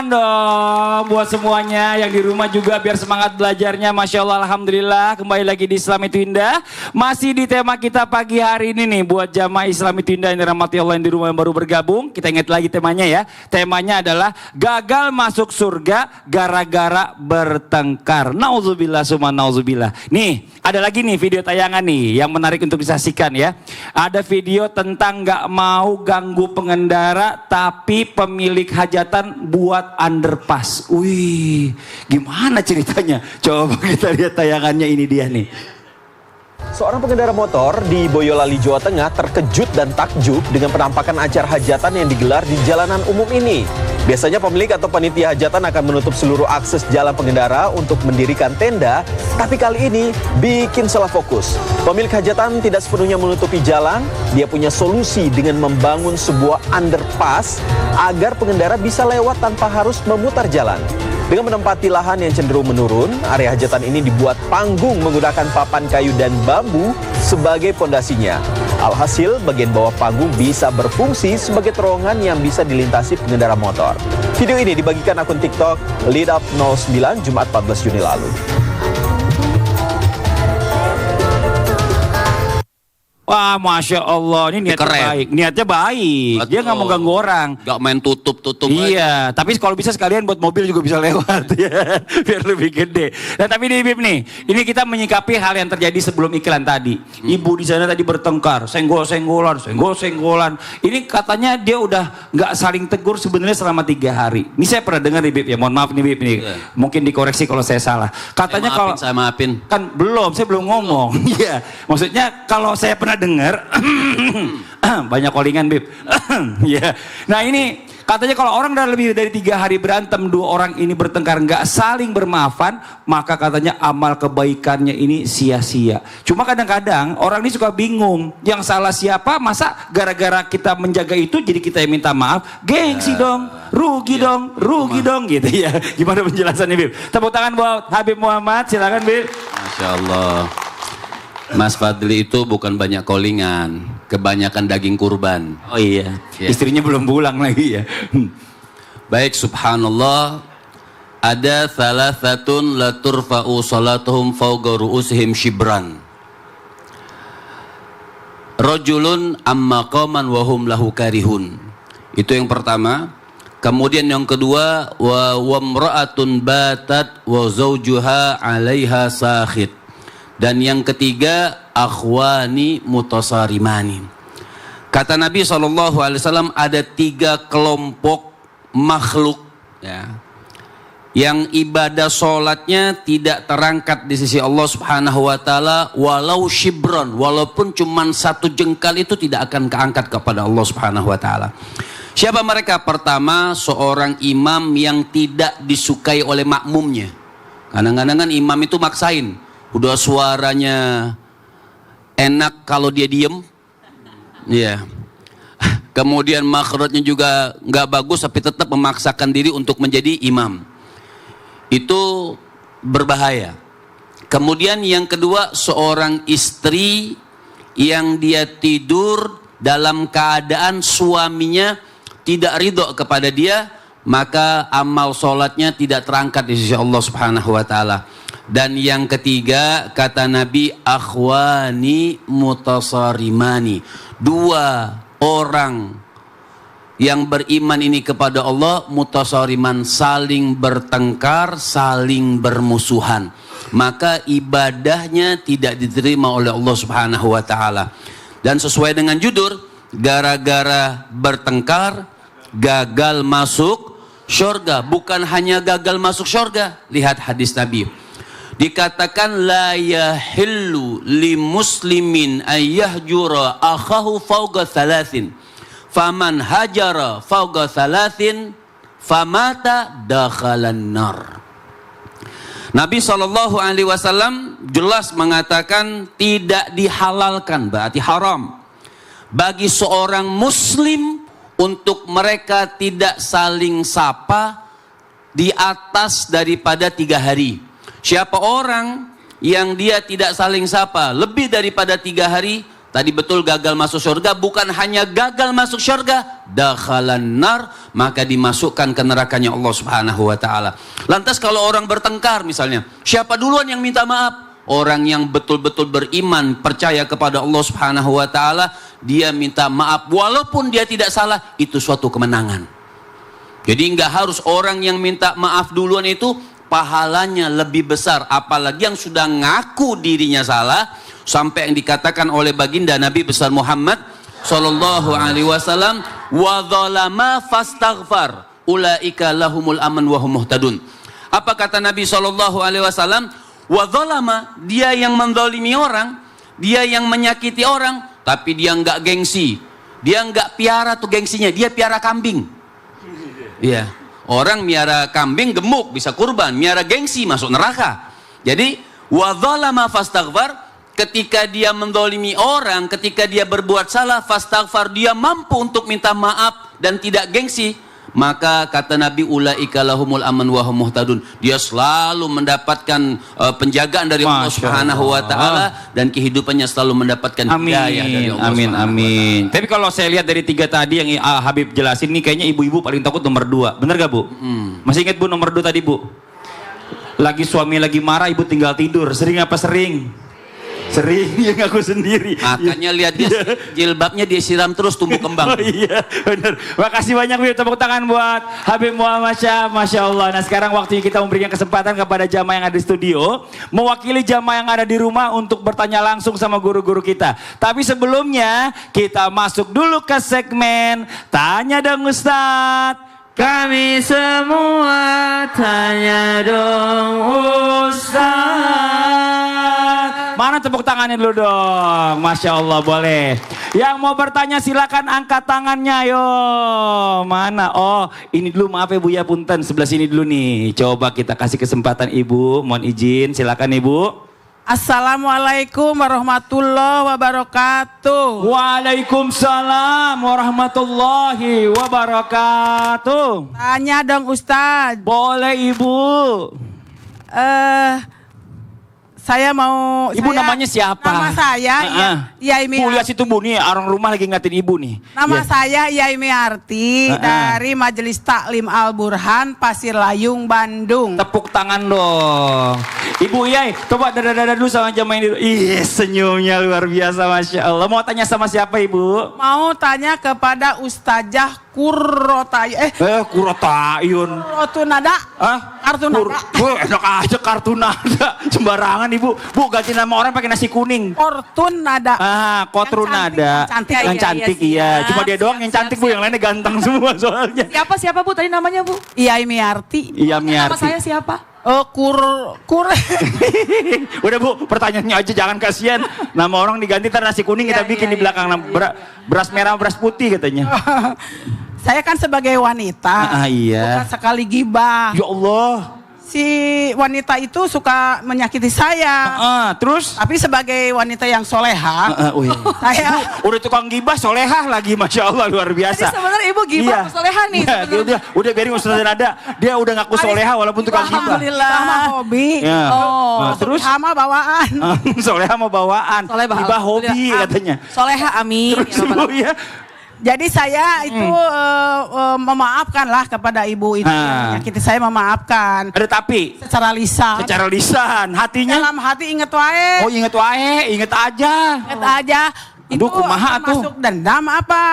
tangan dong buat semuanya yang di rumah juga biar semangat belajarnya. Masya Allah, Alhamdulillah. Kembali lagi di Islam Itu Indah. Masih di tema kita pagi hari ini nih buat jamaah Islam Itu Indah yang dirahmati Allah yang di rumah yang baru bergabung. Kita ingat lagi temanya ya. Temanya adalah gagal masuk surga gara-gara bertengkar. Nauzubillah summa nauzubillah. Nih, ada lagi nih video tayangan nih yang menarik untuk disaksikan ya. Ada video tentang gak mau ganggu pengendara tapi pemilik hajatan buat underpass. Wih, gimana ceritanya? Coba kita lihat tayangannya, ini dia nih. Seorang pengendara motor di Boyolali, Jawa Tengah terkejut dan takjub dengan penampakan acara hajatan yang digelar di jalanan umum ini. Biasanya pemilik atau panitia hajatan akan menutup seluruh akses jalan pengendara untuk mendirikan tenda, tapi kali ini bikin salah fokus. Pemilik hajatan tidak sepenuhnya menutupi jalan, dia punya solusi dengan membangun sebuah underpass agar pengendara bisa lewat tanpa harus memutar jalan. Dengan menempati lahan yang cenderung menurun, area hajatan ini dibuat panggung menggunakan papan kayu dan bambu sebagai pondasinya. Alhasil, bagian bawah panggung bisa berfungsi sebagai terowongan yang bisa dilintasi pengendara motor. Video ini dibagikan akun TikTok Leadup09 Jumat 14 Juni lalu. Wah, Masya Allah, ini niatnya Keren. baik. Niatnya baik. Betul. Dia nggak mau ganggu orang. Gak main tutup-tutup. Iya, tapi kalau bisa sekalian buat mobil juga bisa lewat ya, biar lebih gede. Nah, tapi nih Bib nih, ini kita menyikapi hal yang terjadi sebelum iklan tadi. Ibu di sana tadi bertengkar, senggol-senggolan. Ini katanya dia udah nggak saling tegur sebenarnya selama 3 hari. Ini saya pernah dengar nih Bib ya, mohon maaf nih Bib nih. Iya. Mungkin dikoreksi kalau saya salah. Katanya Saya maafin. kan saya belum ngomong. Iya, maksudnya kalau saya pernah dengar banyak callingan Bib. Ya. Nah ini katanya kalau orang udah lebih dari 3 hari berantem, 2 orang ini bertengkar nggak saling bermaafan, maka katanya amal kebaikannya ini sia-sia. Cuma kadang-kadang orang ini suka bingung, yang salah siapa? Masa gara-gara kita menjaga itu jadi kita yang minta maaf? Gengsi dong, rugi dong gitu ya. Gimana penjelasannya Bib? Tepuk tangan buat Habib Muhammad, silakan Bib. Masya Allah. Mas Fadli itu bukan banyak callingan, kebanyakan daging kurban. Oh iya, Ya. istrinya belum pulang lagi ya. Baik, subhanallah. Ada thalathatun la turfa'u salatuhum fawqa ru'usihim shibran. Rajulun amma qaman wa hum lahu karihun. Itu yang pertama. Kemudian yang kedua, wa wamra'atun batat wa zawjuha 'alaiha sakhit. Dan yang ketiga, akhwani mutasarimani. Kata Nabi SAW, ada 3 kelompok makhluk ya, yang ibadah sholatnya tidak terangkat di sisi Allah Subhanahu wa Ta'ala, walau shibron, walaupun cuma 1 jengkal itu tidak akan keangkat kepada Allah Subhanahu wa Ta'ala. Siapa mereka? Pertama, seorang imam yang tidak disukai oleh makmumnya. Kadang-kadang kan imam itu maksain, udah suaranya enak kalau dia diem, ya. Kemudian makhrajnya juga nggak bagus, tapi tetap memaksakan diri untuk menjadi imam. Itu berbahaya. Kemudian yang kedua, seorang istri yang dia tidur dalam keadaan suaminya tidak ridho kepada dia, maka amal sholatnya tidak terangkat di sisi Allah Subhanahu wa Ta'ala. Dan yang ketiga, kata Nabi, akhwani mutasarimani. 2 orang yang beriman ini kepada Allah, mutasariman, saling bertengkar, saling bermusuhan, maka ibadahnya tidak diterima oleh Allah Subhanahu wa Ta'ala. Dan sesuai dengan judul, gara-gara bertengkar gagal masuk syurga. Bukan hanya gagal masuk syurga, lihat hadis Nabi, dikatakan la yahillu li muslimin ayyahjura akhahu fawqa thalathin faman hajara fawqa thalathin famata dakhalan nar. Nabi SAW jelas mengatakan tidak dihalalkan, berarti haram, bagi seorang muslim untuk mereka tidak saling sapa di atas daripada 3 hari. Siapa orang yang dia tidak saling sapa lebih daripada 3 hari, tadi betul gagal masuk surga, bukan hanya gagal masuk surga, dakhalan nar, maka dimasukkan ke nerakanya Allah Subhanahu wa taala. Lantas kalau orang bertengkar misalnya, siapa duluan yang minta maaf? Orang yang betul-betul beriman, percaya kepada Allah Subhanahu wa taala, dia minta maaf walaupun dia tidak salah, itu suatu kemenangan. Jadi nggak harus orang yang minta maaf duluan itu pahalanya lebih besar, apalagi yang sudah ngaku dirinya salah. Sampai yang dikatakan oleh baginda Nabi besar Muhammad sallallahu alaihi wasallam, wa dzalama fastaghfar ulaika lahumul aman wa hum muhtadun. Apa kata Nabi sallallahu alaihi wasallam? Wa dzalama, dia yang menzalimi orang, dia yang menyakiti orang, tapi dia enggak gengsi. Dia enggak piara tuh gengsinya, dia piara kambing. Iya. Orang miara kambing gemuk bisa kurban, miara gengsi masuk neraka. Jadi wa dzalama fastaghfar, ketika dia mendolimi orang, ketika dia berbuat salah, fastaghfar, dia mampu untuk minta maaf dan tidak gengsi, maka kata Nabi ulaika lahumul aman wa hum muhtadun, dia selalu mendapatkan penjagaan dari Allah Subhanahu wa taala dan kehidupannya selalu mendapatkan hidayah dari Allah. Amin. Tapi kalau saya lihat dari 3 tadi yang Habib jelasin nih, kayaknya ibu-ibu paling takut nomor 2. Bener gak Bu? Masih ingat Bu nomor 2 tadi Bu? Lagi suami lagi marah, ibu tinggal tidur. Sering apa sering? Sering, yang aku sendiri. Makanya lihat dia jilbabnya dia siram terus tumbuh kembang. Oh iya, benar. Makasih banyak Habib, tepuk tangan buat Habib Muhammad Syam, Masya Allah. Nah sekarang waktunya kita memberikan kesempatan kepada jamaah yang ada di studio, mewakili jamaah yang ada di rumah untuk bertanya langsung sama guru-guru kita. Tapi sebelumnya kita masuk dulu ke segmen Tanya Dong Ustadz. Kami semua tanya dong Ustadz. Mana tepuk tangannya dulu dong. Masya Allah, boleh. Yang mau bertanya silakan angkat tangannya, yo. Mana? Oh, ini dulu, maaf ya Bu ya, punten. Sebelah sini dulu nih. Coba kita kasih kesempatan Ibu. Mohon izin, silakan Ibu. Assalamualaikum warahmatullahi wabarakatuh. Waalaikumsalam warahmatullahi wabarakatuh. Tanya dong Ustadz. Boleh Ibu. Saya mau. Ibu namanya siapa? Nama saya Yai Bu, lihat situ Bu, nih orang rumah lagi ngatin Ibu nih. Nama Ya. saya Yai Miarti dari Majelis Taklim Al Burhan, Pasir Layung, Bandung. Tepuk tangan dong. Ibu Yai, coba dada-dada dulu sama jamaah ini dulu. Ih, senyumnya luar biasa, Masya Allah. Mau tanya sama siapa Ibu? Mau tanya kepada Ustazah Kurrotayun. Kurotayun. Kurrotunada. Kartunada. Enak aja Kartunada. Sembarangan Ibu. Bu, ganti nama orang pakai nasi kuning. Kortunada. Kotrunada. Yang cantik, iya. Cuma dia doang yang cantik Bu, yang lainnya ganteng semua soalnya. Siapa Bu tadi namanya Bu? Yai Miarti. Iya, Nama Miarti. saya siapa? Udah Bu, pertanyaannya aja, jangan kasihan. Nama orang diganti, ntar nasi kuning kita bikin di belakang. Beras merah, beras putih katanya. Saya kan sebagai wanita, iya. bukan sekali gibah. Ya Allah. Si wanita itu suka menyakiti saya. Terus? Tapi sebagai wanita yang soleha, saya udah tukang gibah, solehah lagi, Masya Allah, luar biasa. Jadi sebenarnya Ibu gibah soleha nih. Udah biarin Ustaz Nada. Dia udah ngaku soleha walaupun tukang gibah. alhamdulillah sama hobi. Ya. Terus sama bawaan. Soleha mau bawaan. Gibah hobi katanya. Soleha, amin. Terus Ibu ya. Jadi saya itu memaafkanlah kepada ibu itu. Menyakiti saya, memaafkan. Ada tapi? Secara lisan. Secara lisan. Hatinya? Dalam hati inget wae. Oh, inget wae, inget aja. Inget aja. Aduh, kumaha tuh? Masuk dendam apa?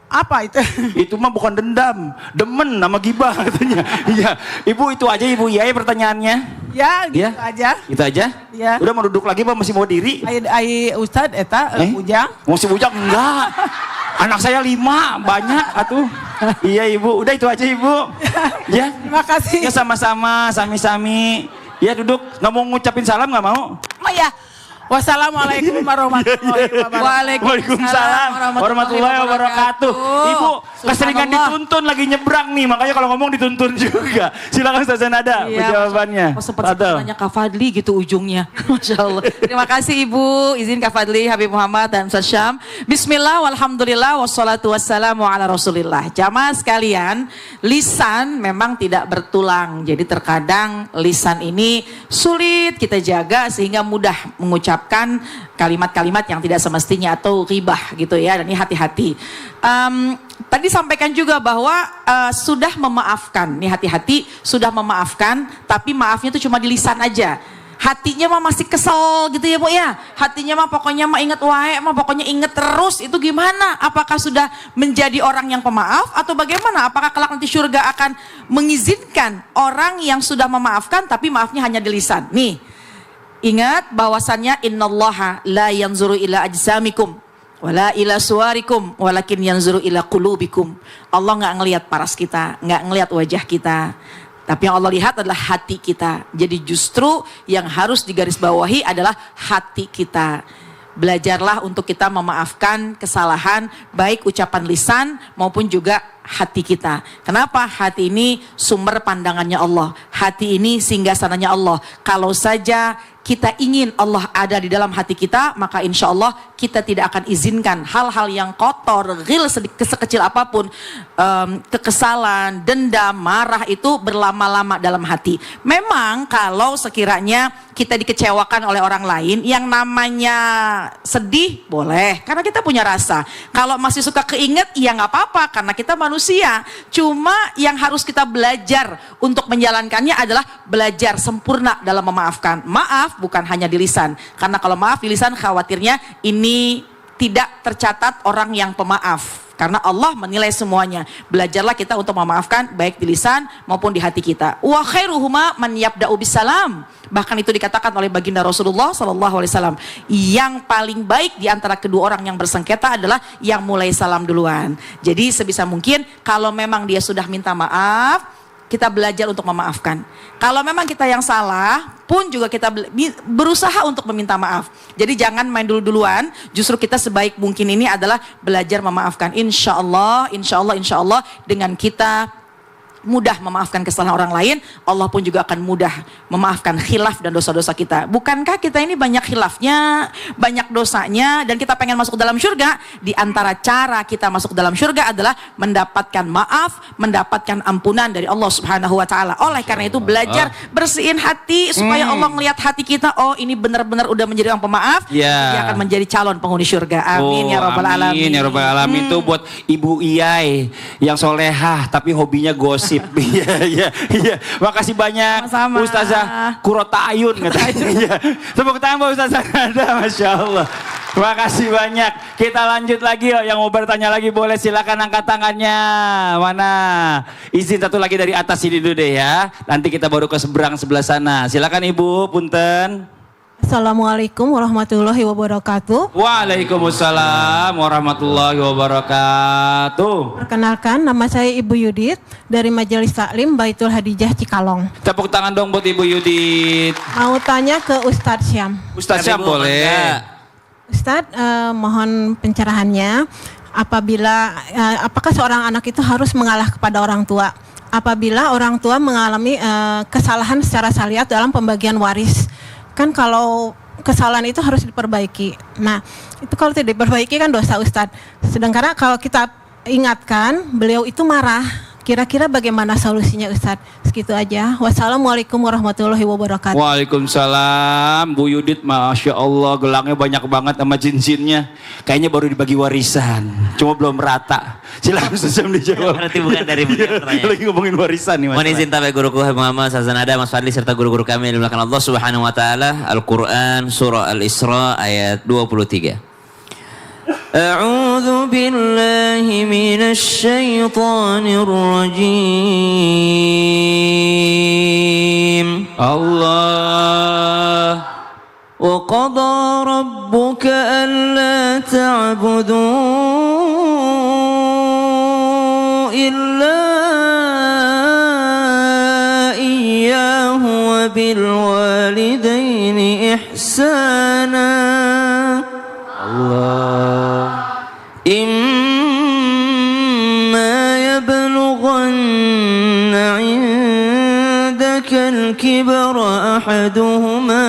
Apa itu? Itu mah bukan dendam, demen nama gibah katanya. Iya, Ibu itu aja Ibu Yai pertanyaannya. Ya, gitu Ya. aja. Itu aja? Ya. Udah mau duduk lagi Pak, masih mau diri? Ai Ustad eta Ujang. Masih bujang enggak? Anak saya 5, banyak atuh. Iya Ibu, udah itu aja Ibu. Ya. Terima kasih. Ya sama-sama, sami-sami. Ya duduk, nggak mau ngucapin salam nggak mau? Oh ya. Wassalamualaikum warahmatullahi wabarakatuh. Waalaikumsalam warahmatullahi wabarakatuh. Ibu keseringan dituntun lagi nyebrang nih, makanya kalau ngomong dituntun juga. Silakan Ustaz Nada jawabannya. Sempat nanya Kak Fadli gitu ujungnya. Masya Allah. Terima kasih Ibu. Izin Kak Fadli, Habib Muhammad dan Ustaz Syam. Bismillah, walhamdulillah, wassalatu wassalamu ala rasulillah. Jamaah sekalian, lisan memang tidak bertulang. Jadi terkadang lisan ini sulit kita jaga sehingga mudah mengucapkan mengucapkan kalimat-kalimat yang tidak semestinya atau ghibah gitu ya. Dan ini hati-hati. Tadi sampaikan juga bahwa sudah memaafkan. Nih hati-hati, sudah memaafkan, tapi maafnya itu cuma di lisan aja. Hatinya mah masih kesel gitu ya Bu ya. Hatinya mah pokoknya mah inget wae, mah pokoknya inget terus. Itu gimana? Apakah sudah menjadi orang yang pemaaf atau bagaimana? Apakah kelak nanti surga akan mengizinkan orang yang sudah memaafkan tapi maafnya hanya di lisan? Nih, ingat bahwasannya innallaha la yanzuru ila ajsamikum wala ila suwarikum walakin yanzuru ila qulubikum. Allah nggak ngelihat paras kita, nggak ngelihat wajah kita. Tapi yang Allah lihat adalah hati kita. Jadi justru yang harus digarisbawahi adalah hati kita. Belajarlah untuk kita memaafkan kesalahan, baik ucapan lisan maupun juga hati kita. Kenapa? Hati ini sumber pandangannya Allah. Hati ini singgasananya Allah. Kalau saja kita ingin Allah ada di dalam hati kita, maka insya Allah kita tidak akan izinkan hal-hal yang kotor, ghil sekecil apapun, kekesalan, dendam, marah itu berlama-lama dalam hati. Memang kalau sekiranya kita dikecewakan oleh orang lain, yang namanya sedih boleh, karena kita punya rasa. Kalau masih suka keinget, ya nggak apa-apa, karena kita manusia. Cuma yang harus kita belajar untuk menjalankannya adalah belajar sempurna dalam memaafkan. Maaf bukan hanya di lisan, karena kalau maaf di lisan khawatirnya ini tidak tercatat orang yang pemaaf, karena Allah menilai semuanya. Belajarlah kita untuk memaafkan baik di lisan maupun di hati kita. Wa khairuhuma man yabda'u bisalam. Bahkan itu dikatakan oleh baginda Rasulullah SAW, yang paling baik di antara kedua orang yang bersengketa adalah yang mulai salam duluan. Jadi sebisa mungkin kalau memang dia sudah minta maaf, kita belajar untuk memaafkan. Kalau memang kita yang salah pun juga kita berusaha untuk meminta maaf. Jadi jangan main dulu-duluan. Justru kita sebaik mungkin ini adalah belajar memaafkan. Insya Allah dengan kita mudah memaafkan kesalahan orang lain, Allah pun juga akan mudah memaafkan khilaf dan dosa-dosa kita. Bukankah kita ini banyak khilafnya, banyak dosanya, dan kita pengen masuk ke dalam surga? Di antara cara kita masuk ke dalam surga adalah mendapatkan maaf, mendapatkan ampunan dari Allah Subhanahu wa taala. Oleh karena itu belajar bersihin hati supaya Allah melihat hati kita, oh ini benar-benar udah menjadi orang pemaaf, dia akan menjadi calon penghuni surga. Amin ya rabbal alamin. Amin ya rabbal alamin. Itu buat Ibu Iyai yang solehah tapi hobinya gosip. Iya. Makasih banyak. Sama-sama. Ustazah Kurota Ayun katanya. Tepuk tangan buat Ustazah Nada, Masya Allah. Makasih banyak. Kita lanjut lagi, yang mau bertanya lagi boleh silakan angkat tangannya. Mana? Izin satu lagi dari atas sini dulu deh ya. Nanti kita baru ke seberang sebelah sana. Silakan Ibu, punten. Assalamualaikum warahmatullahi wabarakatuh. Waalaikumsalam warahmatullahi wabarakatuh. Perkenalkan, nama saya Ibu Yudit dari Majelis Taklim Baitul Hadijah Cikalong. Tepuk tangan dong buat Ibu Yudit. Mau tanya ke Ustadz Syam. Ustadz Syam boleh. Ustadz, mohon pencerahannya. Apakah seorang anak itu harus mengalah kepada orang tua apabila orang tua mengalami kesalahan secara syariat dalam pembagian waris? Kan kalau kesalahan itu harus diperbaiki. Nah, itu kalau tidak diperbaiki kan dosa Ustadz. Sedangkan kalau kita ingatkan, beliau itu marah. Kira-kira bagaimana solusinya Ustadz? Segitu aja. Wassalamualaikum warahmatullahi wabarakatuh. Waalaikumsalam. Bu Yudit, Masya Allah, gelangnya banyak banget sama cincinnya. Kayaknya baru dibagi warisan, cuma belum rata. Silakan Ustaz Syam dijawab. Berarti bukan dari pertanyaan. Lagi ngomongin warisan nih Mas. Mohon izin tabe guruku Muhammad Sazanada, Mas Fadli serta guru-guru kami yang dimuliakan Allah Subhanahu wa taala. Al-Qur'an surah Al-Isra ayat 23. A'udzu billahi minasy syaithanir rajim. Allah. Wa qada rabbuka alla ta'budu illa iyyahu wa bil walidaini ihsana. Allah. إما يبلغن عندك الكبر أحدهما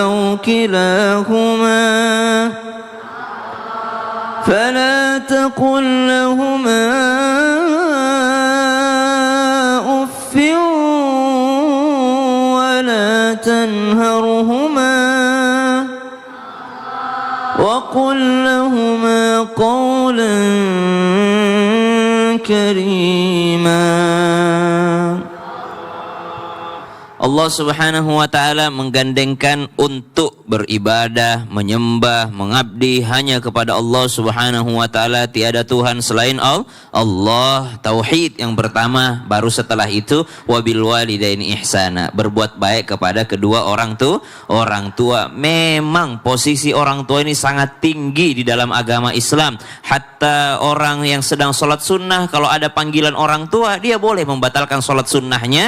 أو كلاهما فلا تقل لهما أف ولا تنهرهما وقل لهما قولا كريما. Allah Subhanahu wa taala menggandengkan untuk beribadah, menyembah, mengabdi hanya kepada Allah Subhanahu wa taala, tiada Tuhan selain Allah. Tauhid yang pertama, baru setelah itu wabil walidaini ihsana, berbuat baik kepada kedua orang tua. Memang posisi orang tua ini sangat tinggi di dalam agama Islam. Hatta orang yang sedang sholat sunnah, kalau ada panggilan orang tua, dia boleh membatalkan sholat sunnahnya.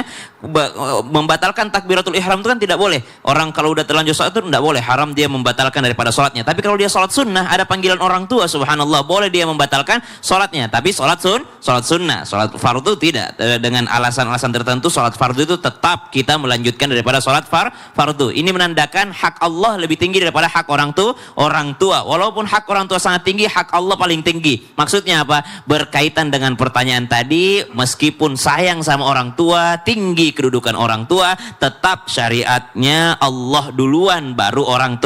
Membatalkan takbiratul ihram itu kan tidak boleh. Orang kalau udah terlanjur sholat itu tidak boleh, haram dia membatalkan daripada sholatnya. Tapi kalau dia sholat sunnah, ada panggilan orang tua, subhanallah, boleh dia membatalkan sholatnya. Tapi sholat sunnah, sholat fardu tidak. Dengan alasan-alasan tertentu, sholat fardu itu tetap kita melanjutkan daripada sholat fardu. Ini menandakan hak Allah lebih tinggi daripada hak orang tua. Walaupun hak orang tua sangat tinggi, hak Allah paling tinggi. Maksudnya apa? Berkaitan dengan pertanyaan tadi, meskipun sayang sama orang tua, tinggi kedudukan orang tua, tetap syariatnya Allah duluan baru orang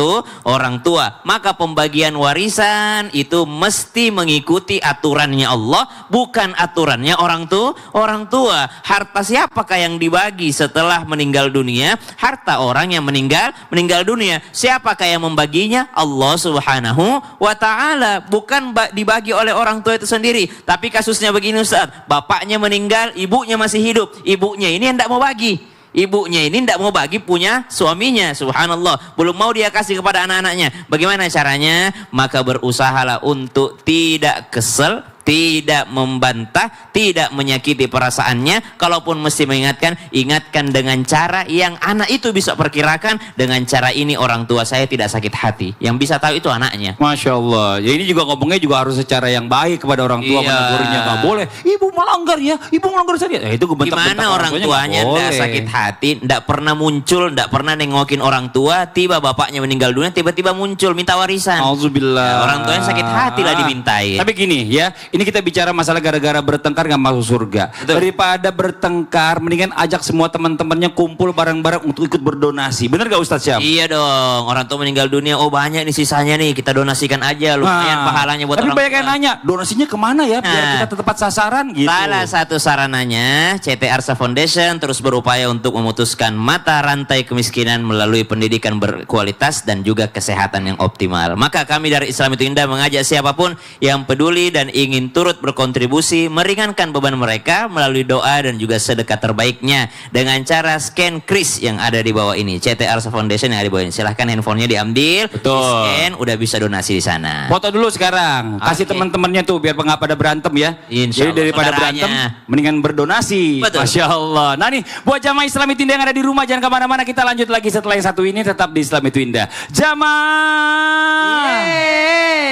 tua. Maka pembagian warisan itu mesti mengikuti aturannya Allah, bukan aturannya orang tua. Harta siapakah yang dibagi setelah meninggal dunia? Harta orang yang meninggal dunia. Siapakah yang membaginya? Allah Subhanahu wa taala, bukan dibagi oleh orang tua itu sendiri. Tapi kasusnya begini Ustaz, bapaknya meninggal, ibunya masih hidup. Ibunya ini hendak mau bagi. Ibunya ini tidak mau bagi punya suaminya, subhanallah, belum mau dia kasih kepada anak-anaknya. Bagaimana caranya? Maka berusahalah untuk tidak kesel, tidak membantah, tidak menyakiti perasaannya. Kalaupun mesti mengingatkan, ingatkan dengan cara yang anak itu bisa perkirakan. Dengan cara ini orang tua saya tidak sakit hati. Yang bisa tahu itu anaknya. Masya Allah. Ya ini juga ngomongnya juga harus secara yang baik kepada orang tua. Menegurnya nggak boleh. Ibu melanggar ya, ibu melanggar saya. Itu gimana orang tuanya tidak sakit hati, tidak pernah muncul, tidak pernah nengokin orang tua. Tiba bapaknya meninggal dunia, tiba-tiba muncul minta warisan. Auzubillah. Ya, orang tuanya sakit hati lah dimintain. Tapi gini ya, ini kita bicara masalah gara-gara bertengkar nggak masuk surga. Betul. Daripada bertengkar, mendingan ajak semua teman-temannya kumpul bareng-bareng untuk ikut berdonasi. Bener gak Ustadz Syam? Iya dong, orang tua meninggal dunia, oh banyak nih sisanya nih, kita donasikan aja, lumayan pahalanya buat tapi orang tua. Tapi banyak yang nanya, donasinya kemana ya biar kita tepat sasaran gitu. Salah satu sarananya, CT Arsa Foundation terus berupaya untuk memutuskan mata rantai kemiskinan melalui pendidikan berkualitas dan juga kesehatan yang optimal. Maka kami dari Islam itu Indah mengajak siapapun yang peduli dan ingin turut berkontribusi meringankan beban mereka melalui doa dan juga sedekah terbaiknya dengan cara scan kris yang ada di bawah ini, CT Arsa Foundation yang ada di bawah ini. Silahkan handphonenya diambil, di-scan, udah bisa donasi di sana. Foto dulu sekarang, kasih teman-temannya tuh biar nggak pada berantem ya. Insya Jadi daripada berantem, mendingan berdonasi. Betul. Masya Allah. Nah nih, buat jamaah Islam itu Indah yang ada di rumah, jangan kemana-mana, kita lanjut lagi setelah yang satu ini, tetap di Islam itu Indah. Jamaah.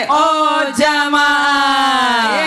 Oh jamaah.